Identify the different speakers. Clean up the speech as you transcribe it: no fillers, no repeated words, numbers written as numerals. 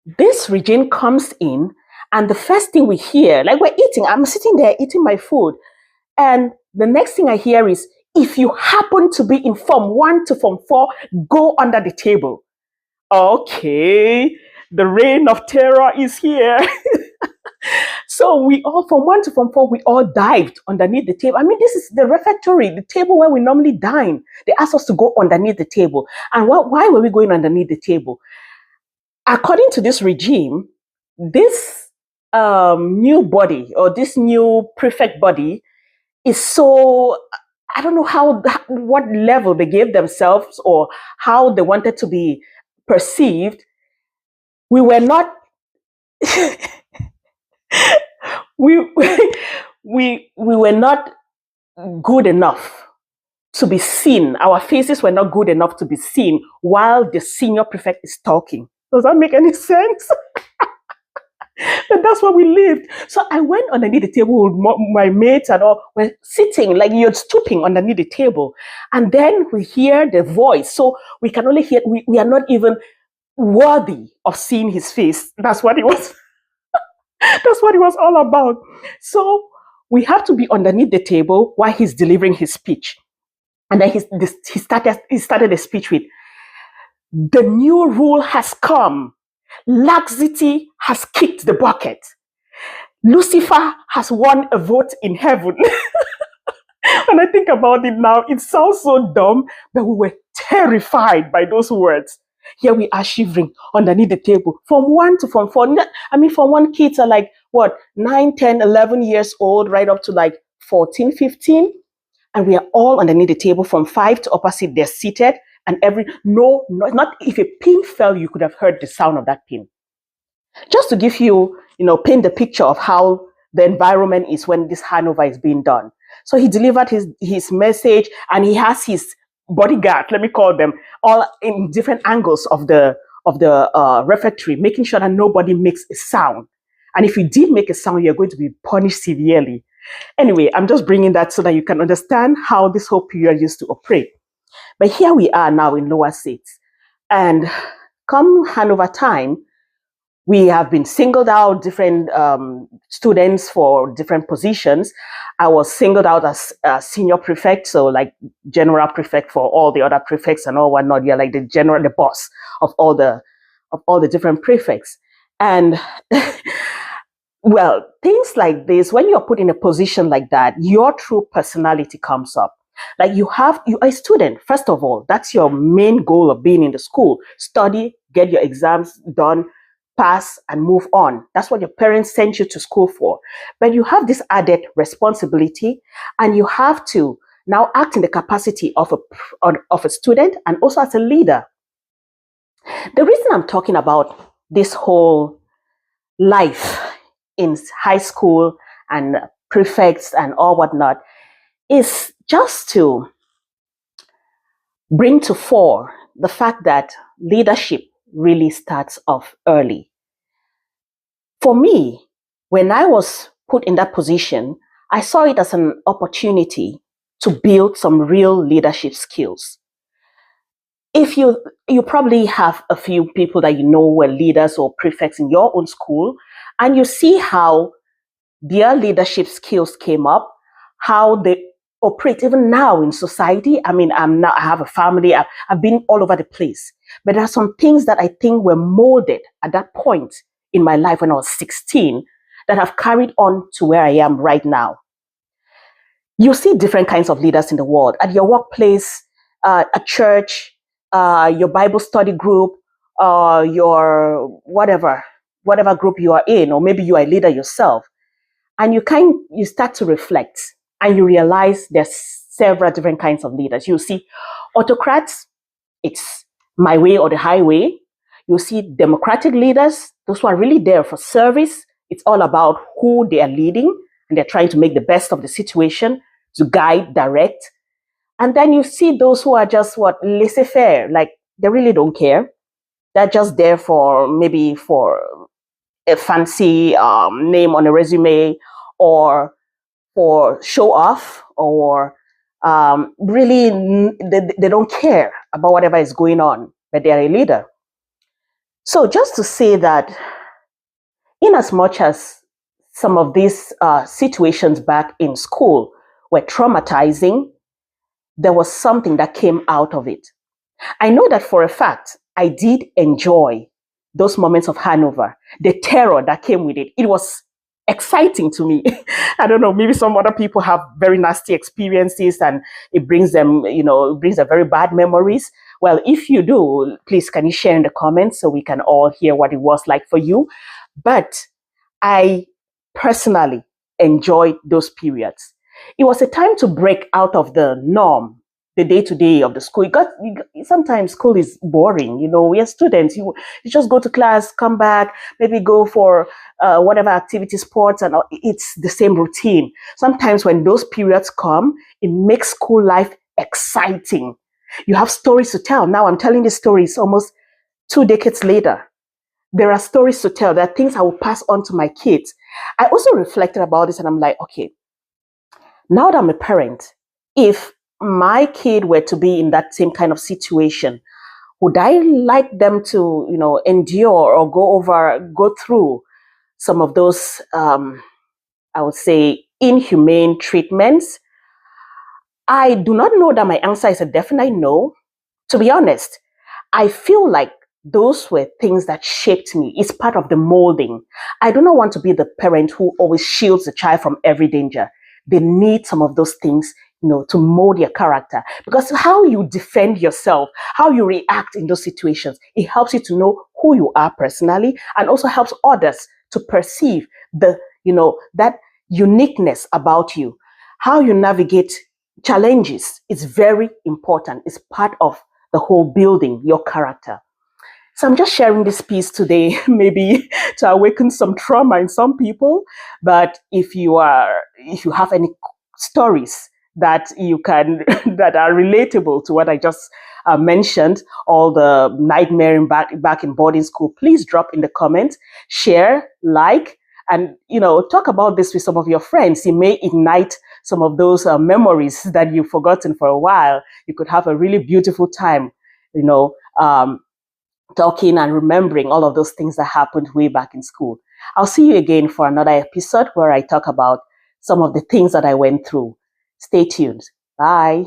Speaker 1: This regime comes in, and the first thing we hear, like we're eating, I'm sitting there eating my food, and the next thing I hear is, if you happen to be in Form 1 to Form 4, go under the table. Okay, the reign of terror is here. So we all, from 1 to Form 4, we all dived underneath the table. I mean, this is the refectory, the table where we normally dine. They asked us to go underneath the table. And why were we going underneath the table? According to this regime, this new body, or this new prefect body, is so, I don't know what level they gave themselves or how they wanted to be perceived. We were not we we were not good enough to be seen. Our faces were not good enough to be seen while the senior prefect is talking. Does that make any sense? But that's where we lived. So I went underneath the table with my mates and all. We're sitting, like you're stooping underneath the table. And then we hear the voice. So we can only hear, we are not even worthy of seeing his face. That's what it was. That's what it was all about. So we have to be underneath the table while he's delivering his speech. And then he started the speech with, the new rule has come. Laxity has kicked the bucket. Lucifer has won a vote in heaven. When I think about it now, it sounds so dumb, but we were terrified by those words. Here we are shivering underneath the table. From 1 to Form 4. I mean, Form 1 kids are like, what, 9, 10, 11 years old, right up to like 14, 15. And we are all underneath the table from 5 to upper seat. They're seated. And not if a pin fell, you could have heard the sound of that pin. Just to give you, paint the picture of how the environment is when this handover is being done. So he delivered his message, and he has his bodyguard, let me call them, all in different angles of the refectory, making sure that nobody makes a sound. And if you did make a sound, you're going to be punished severely. Anyway, I'm just bringing that so that you can understand how this whole period used to operate. But here we are now in lower seats. And come handover time, we have been singled out, different students for different positions. I was singled out as a senior prefect, so like general prefect for all the other prefects and all whatnot. You're like the boss of all the different prefects. And well, things like this, when you're put in a position like that, your true personality comes up. Like you are a student, first of all, that's your main goal of being in the school. Study, get your exams done, pass, and move on. That's what your parents sent you to school for. But you have this added responsibility, and you have to now act in the capacity of a student and also as a leader. The reason I'm talking about this whole life in high school and prefects and all whatnot is just to bring to fore the fact that leadership really starts off early. For me, when I was put in that position, I saw it as an opportunity to build some real leadership skills. If you probably have a few people that you know were leaders or prefects in your own school, and you see how their leadership skills came up, how they operate even now in society. I mean, I have a family, I've been all over the place. But there are some things that I think were molded at that point in my life when I was 16 that have carried on to where I am right now. You see different kinds of leaders in the world, at your workplace, at church, your Bible study group, your whatever group you are in, or maybe you are a leader yourself. And you start to reflect, and you realize there's several different kinds of leaders. You see autocrats, it's my way or the highway. You see democratic leaders, those who are really there for service. It's all about who they are leading, and they're trying to make the best of the situation, to guide, direct. And then you see those who are just laissez-faire, like they really don't care. They're just there for a fancy name on a resume, or for show off, or really they don't care about whatever is going on, but they are a leader. So just to say that, in as much as some of these situations back in school were traumatizing, there was something that came out of it. I know that for a fact, I did enjoy those moments of Hanover, the terror that came with it. It was exciting to me. I don't know, maybe some other people have very nasty experiences and it brings them, it brings them very bad memories. Well, if you do, please can you share in the comments so we can all hear what it was like for you. But I personally enjoyed those periods. It was a time to break out of the norm, the day to day of the school. Sometimes school is boring. We are students. You just go to class, come back, maybe go for whatever activity, sports, and it's the same routine. Sometimes when those periods come, it makes school life exciting. You have stories to tell. Now I'm telling the stories almost 2 decades later. There are stories to tell. There are things I will pass on to my kids. I also reflected about this and I'm like, okay, now that I'm a parent, if my kid were to be in that same kind of situation, would I like them to, endure or go through some of those, I would say, inhumane treatments? I do not know that my answer is a definite no. To be honest, I feel like those were things that shaped me. It's part of the molding. I do not want to be the parent who always shields the child from every danger. They need some of those things, to mold your character. Because how you defend yourself, how you react in those situations, it helps you to know who you are personally and also helps others to perceive that uniqueness about you. How you navigate challenges is very important. It's part of the whole building your character. So I'm just sharing this piece today, maybe to awaken some trauma in some people. But if you have any stories that you can that are relatable to what I just mentioned, all the nightmare back in boarding school, please drop in the comments, share, like, and talk about this with some of your friends. It may ignite some of those memories that you've forgotten for a while. You could have a really beautiful time, talking and remembering all of those things that happened way back in school. I'll see you again for another episode where I talk about some of the things that I went through. Stay tuned. Bye.